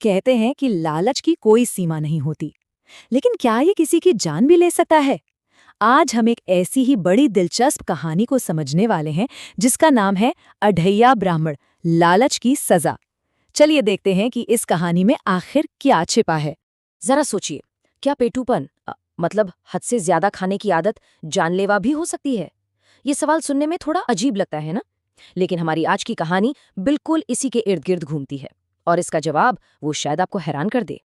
कहते हैं कि लालच की कोई सीमा नहीं होती, लेकिन क्या ये किसी की जान भी ले सकता है? आज हम एक ऐसी ही बड़ी दिलचस्प कहानी को समझने वाले हैं जिसका नाम है अढ़ैया ब्राह्मण, लालच की सजा। चलिए देखते हैं कि इस कहानी में आखिर क्या छिपा है। जरा सोचिए, क्या पेटूपन मतलब हद से ज्यादा खाने की आदत जानलेवा भी हो सकती है? ये सवाल सुनने में थोड़ा अजीब लगता है ना? लेकिन हमारी आज की कहानी बिल्कुल इसी के इर्द गिर्द घूमती है, और इसका जवाब वो शायद आपको हैरान कर दे।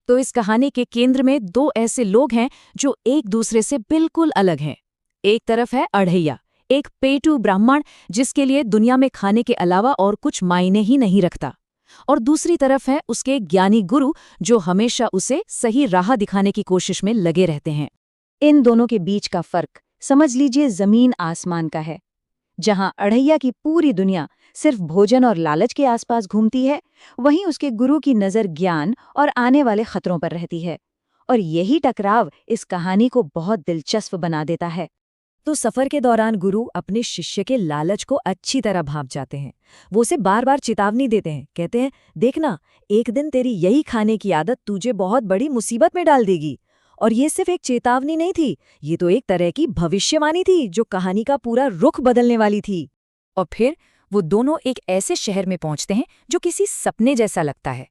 तो इस कहानी के केंद्र में दो ऐसे लोग हैं जो एक दूसरे से बिल्कुल अलग हैं। एक तरफ है अढ़ैया, एक पेटू ब्राह्मण जिसके लिए दुनिया में खाने के अलावा और कुछ मायने ही नहीं रखता। और दूसरी तरफ है उसके ज्ञानी गुरु जो हमेशा उसे सही राह दिखाने की कोशिश में लगे रहते हैं। इन दोनों के बीच का फर्क समझ लीजिए जमीन आसमान का है। जहां अढ़ैया की पूरी दुनिया सिर्फ भोजन और लालच के आसपास घूमती है, वहीं उसके गुरु की नज़र ज्ञान और आने वाले खतरों पर रहती है। और यही टकराव इस कहानी को बहुत दिलचस्प बना देता है। तो सफर के दौरान गुरु अपने शिष्य के लालच को अच्छी तरह भांप जाते हैं। वो उसे बार बार चेतावनी देते हैं, कहते हैं, देखना, एक दिन तेरी यही खाने की आदत तुझे बहुत बड़ी मुसीबत में डाल देगी। और ये सिर्फ एक चेतावनी नहीं थी, ये तो एक तरह की भविष्यवाणी थी जो कहानी का पूरा रुख बदलने वाली थी। और फिर वो दोनों एक ऐसे शहर में पहुंचते हैं जो किसी सपने जैसा लगता है।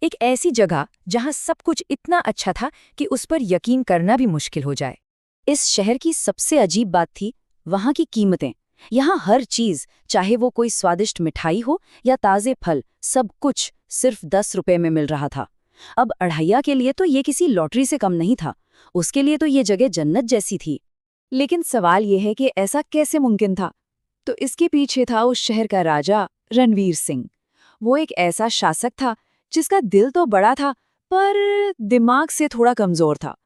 एक ऐसी जगह जहां सब कुछ इतना अच्छा था कि उस पर यकीन करना भी मुश्किल हो जाए। इस शहर की सबसे अजीब बात थी वहां की कीमतें। यहाँ हर चीज, चाहे वो कोई स्वादिष्ट मिठाई हो या ताजे फल, सब कुछ सिर्फ 10 रुपए में मिल रहा था। अब अढ़ैया के लिए तो ये किसी लॉटरी से कम नहीं था। उसके लिए तो ये जगह जन्नत जैसी थी। लेकिन सवाल ये है कि ऐसा कैसे मुमकिन था? तो इसके पीछे था उस शहर का राजा रणवीर सिंह। वो एक ऐसा शासक था जिसका दिल तो बड़ा था, पर दिमाग से थोड़ा कमजोर था।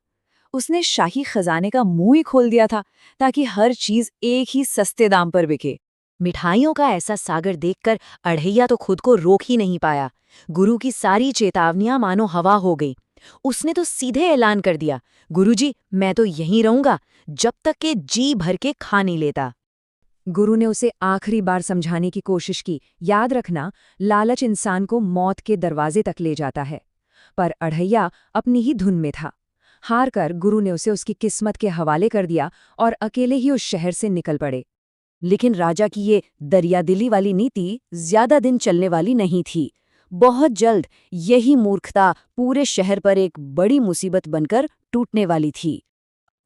उसने शाही खजाने का मुंह ही खोल दिया था ताकि हर चीज एक ही सस्ते दाम पर बिके। मिठाइयों का ऐसा सागर देखकर अढ़ैया तो खुद को रोक ही नहीं पाया। गुरु की सारी चेतावनियां मानो हवा हो गई। उसने तो सीधे ऐलान कर दिया, गुरुजी, मैं तो यहीं रहूंगा जब तक कि जी भर के खा नहीं लेता। गुरु ने उसे आखिरी बार समझाने की कोशिश की, याद रखना, लालच इंसान को मौत के दरवाजे तक ले जाता है। पर अढ़ैया अपनी ही धुन में था। हार कर गुरु ने उसे उसकी किस्मत के हवाले कर दिया और अकेले ही उस शहर से निकल पड़े। लेकिन राजा की ये दरियादिली वाली नीति ज्यादा दिन चलने वाली नहीं थी। बहुत जल्द यही मूर्खता पूरे शहर पर एक बड़ी मुसीबत बनकर टूटने वाली थी।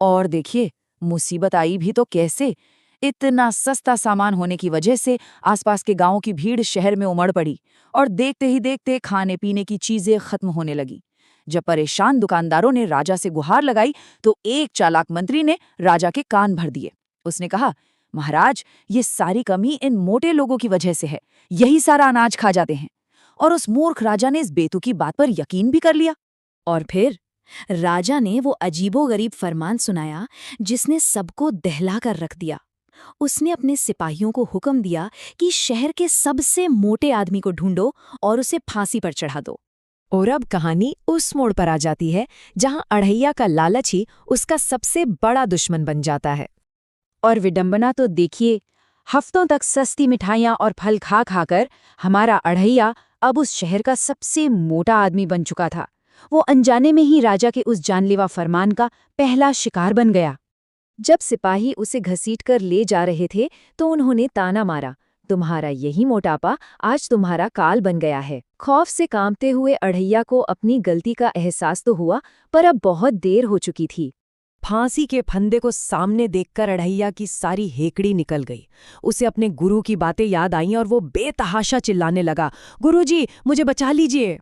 और देखिए, मुसीबत आई भी तो कैसे। इतना सस्ता सामान होने की वजह से आसपास के गांवों की भीड़ शहर में उमड़ पड़ी, और देखते ही देखते खाने पीने की चीजें खत्म होने लगी। जब परेशान दुकानदारों ने राजा से गुहार लगाई तो एक चालाक मंत्री ने राजा के कान भर दिए। उसने कहा, महाराज, ये सारी कमी इन मोटे लोगों की वजह से है। यही सारा अनाज खा जाते हैं। और उस मूर्ख राजा ने इस बेतुकी बात पर यकीन भी कर लिया। और फिर राजा ने वो अजीबोगरीब फरमान सुनाया जिसने सबको दहला कर रख दिया। उसने अपने सिपाहियों को हुक्म दिया कि शहर के सबसे मोटे आदमी को ढूंढो और उसे फांसी पर चढ़ा दो। और अब कहानी उस मोड़ पर आ जाती है जहां अढ़ैया का लालच ही उसका सबसे बड़ा दुश्मन बन जाता है। और विडंबना तो देखिए, हफ्तों तक सस्ती मिठाइयाँ और फल खा खाकर हमारा अढ़ैया अब उस शहर का सबसे मोटा आदमी बन चुका था। वो अनजाने में ही राजा के उस जानलेवा फरमान का पहला शिकार बन गया। जब सिपाही उसे घसीटकर ले जा रहे थे तो उन्होंने ताना मारा, तुम्हारा यही मोटापा आज तुम्हारा काल बन गया है। खौफ से कांपते हुए अढ़ैया को अपनी गलती का एहसास तो हुआ, पर अब बहुत देर हो चुकी थी। फांसी के फंदे को सामने देखकर अढ़ैया की सारी हेकड़ी निकल गई। उसे अपने गुरु की बातें याद आईं और वो बेतहाशा चिल्लाने लगा, गुरुजी, मुझे बचा लीजिए।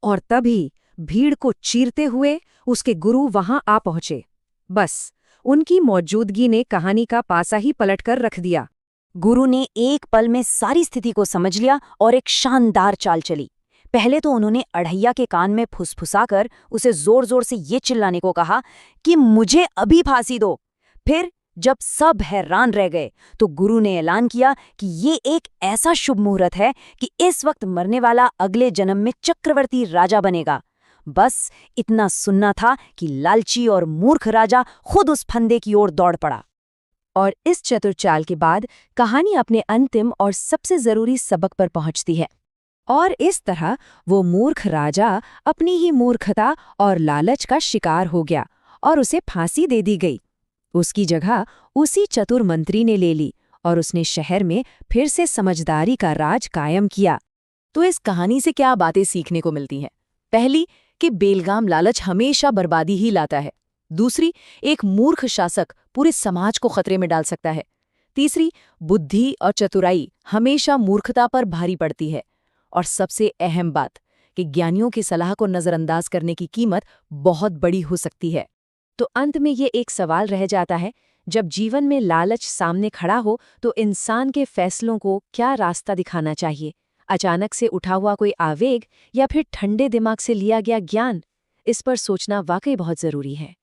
और तभी भीड़ को चीरते हुए उसके गुरु वहां आ पहुंचे। बस उनकी मौजूदगी ने कहानी का पासा ही पलटकर रख दिया। गुरु ने एक पल में सारी स्थिति को समझ लिया और एक शानदार चाल चली। पहले तो उन्होंने अढ़ैया के कान में फुसफुसाकर उसे जोर जोर से ये चिल्लाने को कहा कि मुझे अभी फांसी दो। फिर जब सब हैरान रह गए तो गुरु ने ऐलान किया कि ये एक ऐसा शुभ मुहूर्त है कि इस वक्त मरने वाला अगले जन्म में चक्रवर्ती राजा बनेगा। बस इतना सुनना था कि लालची और मूर्ख राजा खुद उस फंदे की ओर दौड़ पड़ा। और इस चतुर चाल के बाद कहानी अपने अंतिम और सबसे जरूरी सबक पर पहुंचती है। और इस तरह वो मूर्ख राजा अपनी ही मूर्खता और लालच का शिकार हो गया और उसे फांसी दे दी गई। उसकी जगह उसी चतुर मंत्री ने ले ली और उसने शहर में फिर से समझदारी का राज कायम किया। तो इस कहानी से क्या बातें सीखने को मिलती हैं? पहली, कि बेलगाम लालच हमेशा बर्बादी ही लाता है। दूसरी, एक मूर्ख शासक पूरे समाज को खतरे में डाल सकता है। तीसरी, बुद्धि और चतुराई हमेशा मूर्खता पर भारी पड़ती है। और सबसे अहम बात, कि ज्ञानियों की सलाह को नज़रअंदाज करने की कीमत बहुत बड़ी हो सकती है। तो अंत में ये एक सवाल रह जाता है, जब जीवन में लालच सामने खड़ा हो तो इंसान के फैसलों को क्या रास्ता दिखाना चाहिए? अचानक से उठा हुआ कोई आवेग या फिर ठंडे दिमाग से लिया गया ज्ञान? इस पर सोचना वाकई बहुत जरूरी है।